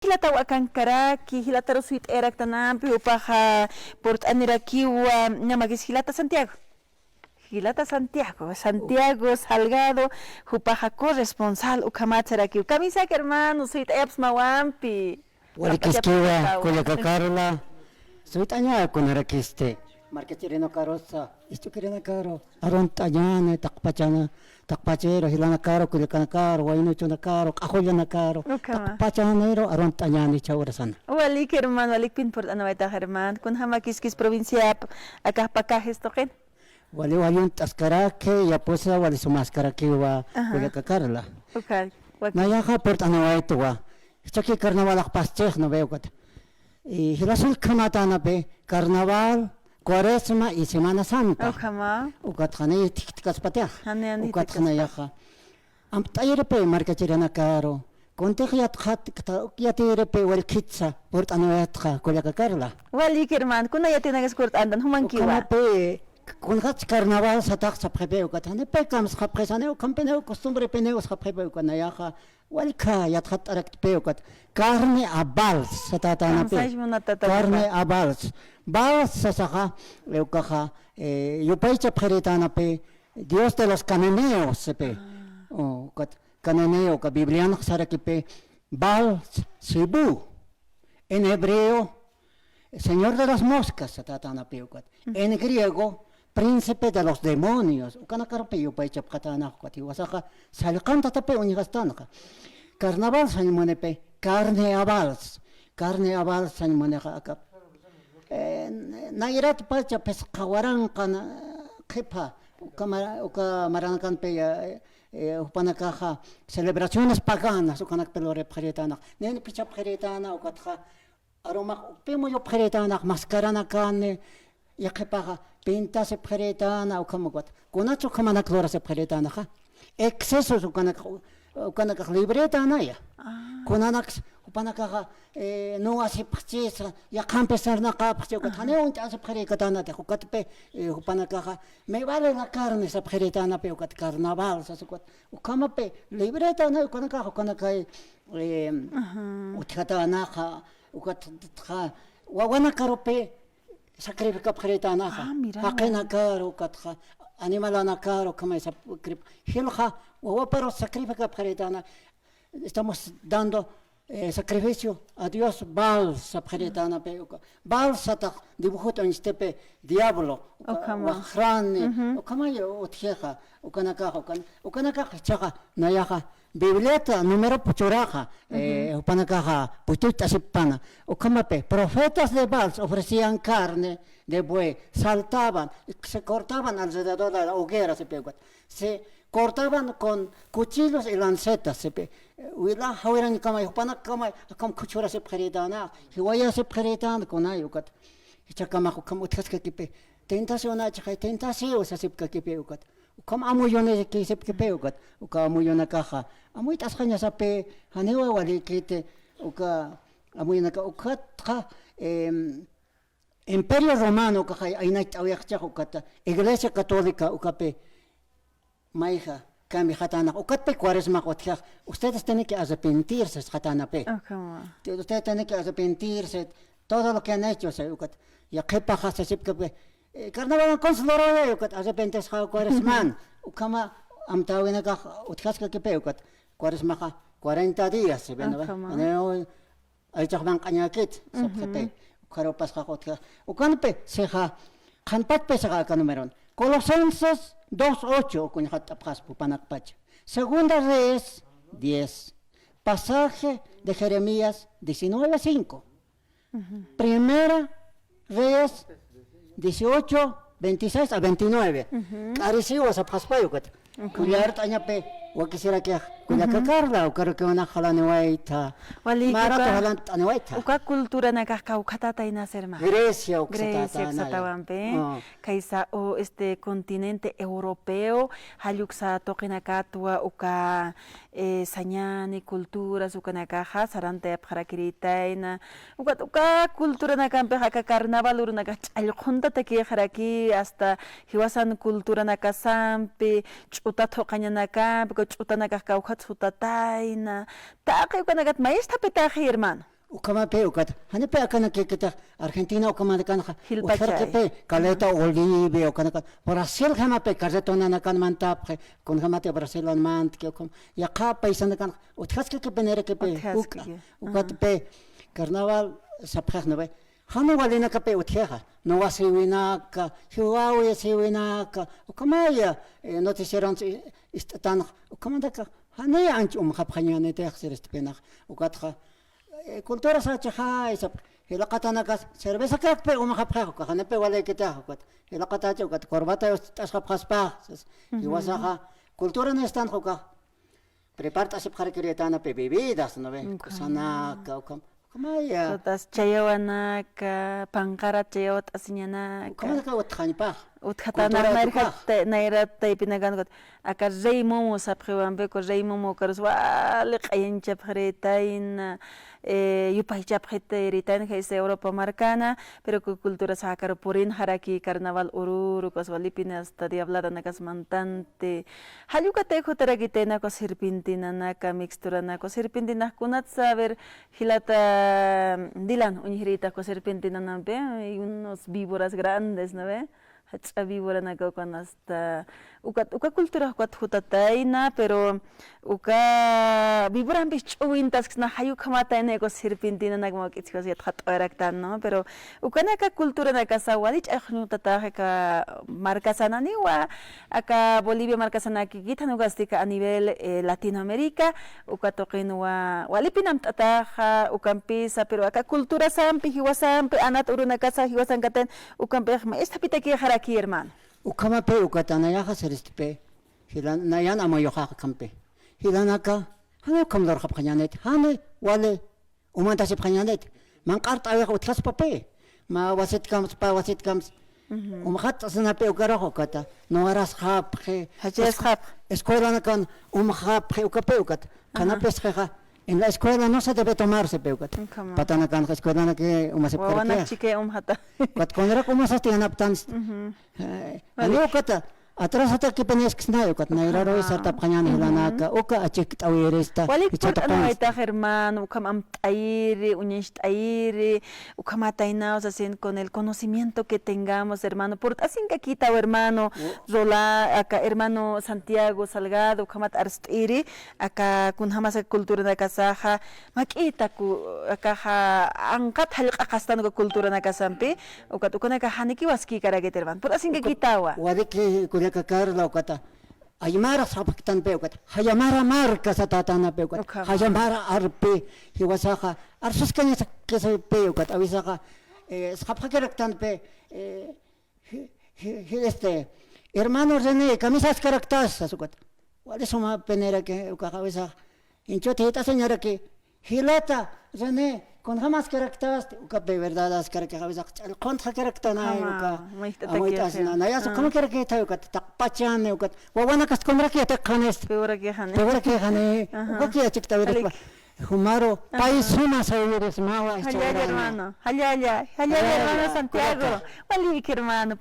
Hilata wakan karaki, hilata rosuit erak tanampi upaja port anirakiwa ñamagis hilata Santiago. Hilata Santiago, Santiago Salgado, upaja corresponsal ukamacharaki. Camisa que hermano, suit eps mawampi. Walikiskiwa, kuyaga Carola, suit aña kunarakiste. Marketirino carosa, isto kirina caro, arontanyane, takpachero, hilana caro, kulikana caro, wainucho caro, kahoya caro, takpachanero, arontanyane chaurasan. Walik hermano, walik pin por anawaita hermano, kun hamakiskis provincia acá pacajes toquen. Wali waliun taskarake, ya posa wali sumaskarake wa kuyaga Carola. Okay. Nayaha port anawaito wa. Chaki carnaval akpaschech no veo kat. Y hilasul kamata na pe carnaval Cuaresma y Semana Santa. Okama. Ukat khane tiktikas patah. Hanean Ukat khane yaha. Am tayre pe markachirana caro. Contagiat khat yatire pe wal kitsa port anawat kha kolaka karla. Walik hermano, kuna yatinagas kurt andan humankiwa. Ukama pe kun khat carnaval satak sa prepe ukat hane pe kam sa presane ukam pe ne costumbre pe ne sa prepe ukat na yaha. Walka yat khat arak pe ukat carne a bals satata pe. Carne a bals. Bals sasaka leukaha yupaicha preretana pe Dios de los cananeos sepe. Oh kat cananeo ka bibliano sarakipe bals sibu. En hebreo Señor de las moscas satata pe ukat. En griego príncipe de los demonios. Ukana karpe yupaicha katana kati wasaka salkanta tape unigastanaka. Carnaval sanimonepe carne a vals. Carne a vals sanimoneja akap. Nairat pacha pescawaran kan kepa. Uka marankan pe upanakaja celebraciones paganas ukanak pelore preretana. Nene picha preretana ukatja aroma pemo yo preretana mascarana carne ya kepaja pinta se preretana ukamukat. Kunacho kamana clora se preretana ja. Excesos ukanak libreta naya. Kunanak upanakaja no hace pachesa ya campesar na kapche ukat hane un hace preretana te ukat pe upanakaja me vale la carne se preretana pe ukat carnaval sa ukat ukama pe libreta na ukanaka utkata na ukat wawana karope sacrifica preretana hakena karo ukat animalana caro como esa grip hilja o pero sacrifica preretana estamos dando sacrificio a Dios balsa preretana pe balsa ta dibujo en stepe diablo wakhrani okama yo otjeja ukanaka chaga nayaja Biblieta número puchuraja upanakaja pututa sipana okama pe profetas de Baal ofrecían carne de buey saltaban se cortaban alrededor de la hoguera se cortaban con cuchillos y lancetas se pe wila hawiran kama upanakama kam kuchura se preretana hiwaya se preretana konay ukat chakama kam utkaska kipe tentación acha tentación se sipka kipe ukat Como amuyone que se peugat, uka amuyona caja. Amuitas caña sape, hanewa wali kite, uka amuyona ka ukatra Imperio Romano caja ainait awyakcha ukata, Iglesia Católica ukape maija. Kami hatana ukatpe Cuaresma kotja. Ustedes tienen que arrepentirse hatana pe. Ustedes tienen que arrepentirse todo lo que han hecho se ukat. Ya que paja se sipke Carnaval consuloro yukat arrepentes ha Cuaresman ukama amtawina ka utkaska ke peukat Cuaresma ka 40 días se ven no ay chakban kanyakit sapte ukaro pas ka kotka ukanpe seja kanpat pesa ka numeron Colosenses 2:8 kun hat apkas pupanakpach Segunda Reyes 10 Pasaje de Jeremías 19:5 Primera Reyes 18, 26 a 29. Arisiwa sa paspayukat. Kuyart anya pe, wag kisira kya. Kuya kakarla, ukaro kyo na halani waita. Mara to halan ani waita. Uka kultura na kakaukatatay na serma. Grecia uksatawan pe. Kaysa o este continente europeo, haluk sa tokinakatwa uka sanyani kultura suka nakaha sarante apharakiritai na uka kultura na kampe haka carnaval ur na alkhunda taki haraki hasta hiwasan kultura na kasampe chuta thokanya na kampe ch'utanakaq kawqat sutataina taqi ukanakat maestra petaji hermano Ukamape ukat hanipe akana keketa Argentina ukamana kanaka Hilpachay. ukarkepe caleta Olive ukanaka Brasil hamape carretona nakan mantapre con hamate Brasil on mant ke ukom ya ka paisana kan uthaske ke benere ke pe ukat pe carnaval sapkhah no be hanu walina ka pe utheha no wasiwina ka huawi siwina ka ukamaya noticiero istatan ukamanda ka hani anch khapkhanyane te khsirist penakh ukatha cultura sa chaha isap hilaqatana kas cerveza kakpe umaqapqa kahanepe wala kita kat hilaqata kat corbata tasqapqaspa iwasaha cultura no están hoka preparta sip kharekretana pe bebidas no ve sana ka kamaya tas chayawana ka pankara chayot asinyana kamaya ka utkhani pa uthatana marhat nairat pinagan got aka rey momo sapkhwan be ko rey momo karswa liqayin chapkhretain yupay chapkhete ritan heise Europa marcana pero ku cultura sakar purin haraki carnaval ururu kos walipinas ta diablada nakas mantante hayukate khotaragitena ko sirpintina naka mixtura nako sirpintina kunat saber hilata dilan unhirita ko sirpintina nambe unos víboras grandes no ve hasta víbora nako con hasta uka cultura kwat hutataina pero uka víbora bichuintas na hayu khamata nego sirpintina nagmo kitskos yat khatraktan no pero uka naka cultura naka sawadich akhnutata ka markasana niwa aka Bolivia markasana kikitan ugastika a nivel Latinoamérica uka toqinwa walipinam tataja ukampisa pero aka cultura sampi hiwasampi anat urunaka sa hiwasankaten ukampe esta pitaki haraki hermano ukamape ukatana ya khasiristipe hilan nayan amoyoha kampe hilanaka hanu kamdor khapkhanyanet hanu wale umanta sipkhanyanet man qart awe utlas pape ma wasit kams umkhat asnape ukaraho kata no aras khapkhe hajes khap escuela nakan khapkhe ukape ukat kanapes kha en la escuela no se debe tomarse peukat patana kan escuela na ke umasip karke wana chike hata kat konra kumasasti hanaptan ano kata atrás hata que penes que snayo kat nairaro isartap kanyan hilana ka oka achik tawirista ichata paita hermano ukam aire uñish aire ukamataina o sea con el conocimiento que tengamos hermano por así que quita hermano rola acá hermano Santiago Salgado ukamat arstiri acá kun hamas cultura na kasaha makita ku acá angkat halqa kastan ko cultura na kasampi ukat ukana ka haniki waski karagete hermano por así que quitawa wadiki Carla ukata Aymara sapaktan peukat hayamara marka satatana peukat hayamara arpe hiwasaha arsuskanya sakesa peukat awisaka saphakeraktan pe este hermano René camisas caractas asukat wale suma penera que ukawisa inchote esta señora que hilata René con jamás caractas uka de verdad as caractas el contra caractana uka amoitasna na ya como caracta uka takpachan uka wawana kas komra que takhanes peor que hane uka que chikta ver humaro país suma saberes mawa hermano Santiago wali hermano